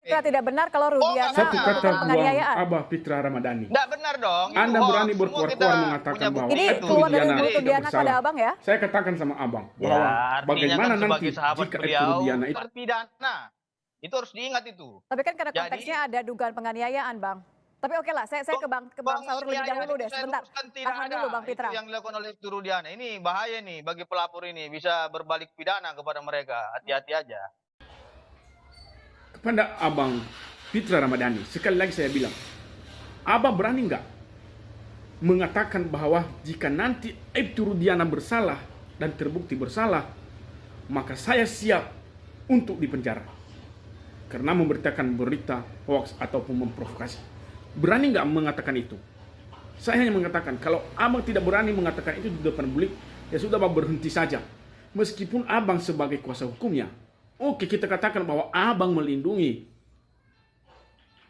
Fitra tidak benar kalau Rudiana Satu kata melakukan buang penganiayaan. Abah Fitra Ramadhani. Nggak benar dong. Itu Anda hoax. berani Semua kita berkuar-kuar mengatakan punya bahwa bukti Ini itu. keluar dari Rudiana mulut tidak Rudiana kepada bersalah. abang ya. Saya katakan sama abang Ya, bahwa artinya bagaimana kan nanti sebagai sahabat jika beliau Rudiana itu terpidana. Itu harus diingat itu. Tapi kan karena Jadi- konteksnya ada dugaan penganiayaan, Bang. Tapi oke lah, saya ke Bang Saur lebih dahulu deh, sebentar. Tahan dulu Bang Fitra. Itu yang dilakukan oleh Rudiana. Ini bahaya nih bagi pelapor ini. Bisa berbalik pidana kepada mereka. Hati-hati aja. kepada abang Fitra Ramadhani, sekali lagi saya bilang, abang berani nggak mengatakan bahwa jika nanti Aibtu Rudiana bersalah dan terbukti bersalah, maka saya siap untuk dipenjara karena memberitakan berita hoax ataupun memprovokasi. Berani nggak mengatakan itu? Saya hanya mengatakan, kalau abang tidak berani mengatakan itu di depan publik, ya sudah abang berhenti saja. Meskipun abang sebagai kuasa hukumnya, oke, kita katakan bahwa abang melindungi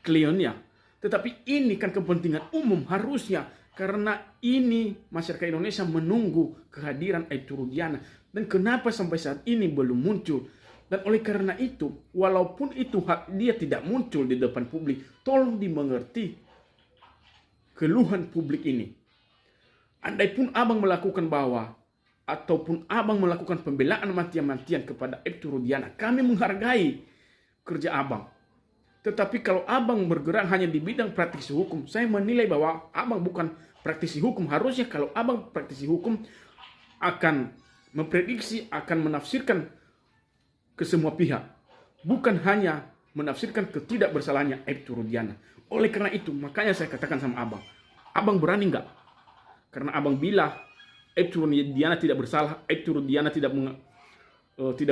kliennya. Tetapi ini kan kepentingan umum harusnya, karena ini masyarakat Indonesia menunggu kehadiran Aibtu Rudiana. Dan kenapa sampai saat ini belum muncul? Dan oleh karena itu, walaupun itu hak dia tidak muncul di depan publik, tolong dimengerti keluhan publik ini. Andaipun abang melakukan bahwa ataupun abang melakukan pembelaan mati-matian kepada Aibtu Rudiana, kami menghargai kerja abang. Tetapi kalau abang bergerak hanya di bidang praktisi hukum, saya menilai bahwa abang bukan praktisi hukum. Harusnya kalau abang praktisi hukum akan memprediksi, akan menafsirkan ke semua pihak, bukan hanya menafsirkan ketidakbersalahannya Aibtu Rudiana. Oleh karena itu, makanya saya katakan sama abang berani nggak? Karena abang bilang Aibtu Rudiana tidak bersalah, Aibtu Rudiana tidak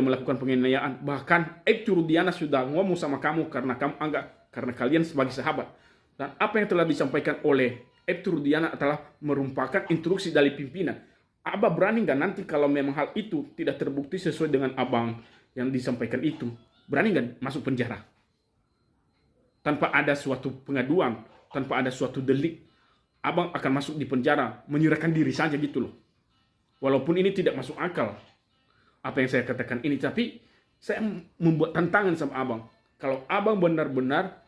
melakukan penganiayaan. Bahkan Aibtu Rudiana sudah ngomong sama kamu karena kamu anggap, karena kalian sebagai sahabat. Dan apa yang telah disampaikan oleh Aibtu Rudiana adalah merupakan instruksi dari pimpinan. Abang berani nggak nanti kalau memang hal itu tidak terbukti sesuai dengan abang yang disampaikan itu, berani nggak masuk penjara? Tanpa ada suatu pengaduan, tanpa ada suatu delik, abang akan masuk di penjara, menyerahkan diri saja gitu loh. Walaupun ini tidak masuk akal apa yang saya katakan ini, tapi saya membuat tantangan sama abang. Kalau abang benar-benar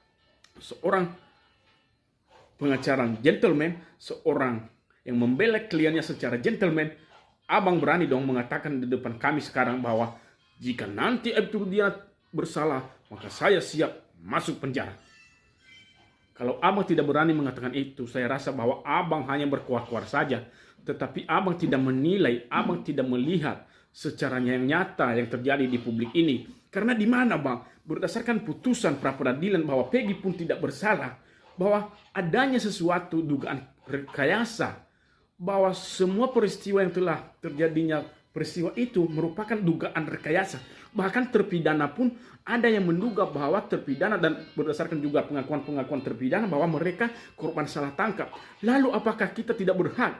seorang pengacara gentleman, seorang yang membela kliennya secara gentleman, abang berani dong mengatakan di depan kami sekarang bahwa jika nanti Aibtu Rudiana bersalah, maka saya siap masuk penjara. Kalau abang tidak berani mengatakan itu, saya rasa bahwa abang hanya berkuar-kuar saja. Tetapi abang tidak menilai, abang tidak melihat secara yang nyata yang terjadi di publik ini. Karena di mana bang? Berdasarkan putusan pra-peradilan bahwa Peggy pun tidak bersalah, bahwa adanya sesuatu dugaan rekayasa, bahwa semua peristiwa yang telah terjadinya peristiwa itu merupakan dugaan rekayasa. Bahkan terpidana pun ada yang menduga bahwa terpidana, dan berdasarkan juga pengakuan-pengakuan terpidana bahwa mereka korban salah tangkap. Lalu apakah kita tidak berhak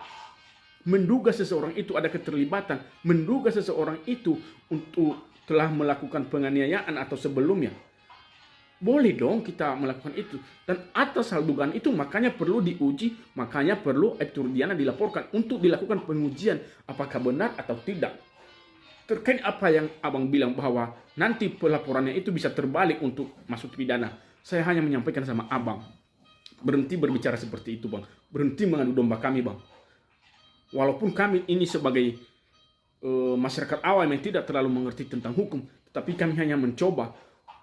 menduga seseorang itu ada keterlibatan, menduga seseorang itu untuk telah melakukan penganiayaan atau sebelumnya? Boleh dong kita melakukan itu. Dan atas hal dugaan itu makanya perlu diuji, makanya perlu Aibtu Rudiana dilaporkan untuk dilakukan pengujian apakah benar atau tidak. Terkait apa yang abang bilang bahwa nanti pelaporannya itu bisa terbalik untuk masuk pidana, saya hanya menyampaikan sama abang, berhenti berbicara seperti itu bang, berhenti mengadu domba kami bang. Walaupun kami ini sebagai masyarakat awam yang tidak terlalu mengerti tentang hukum, tetapi kami hanya mencoba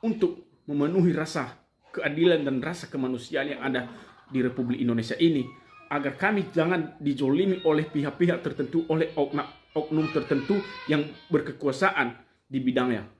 untuk memenuhi rasa keadilan dan rasa kemanusiaan yang ada di Republik Indonesia ini, agar kami jangan dijolimi oleh pihak-pihak tertentu, oleh oknum tertentu yang berkekuasaan di bidangnya.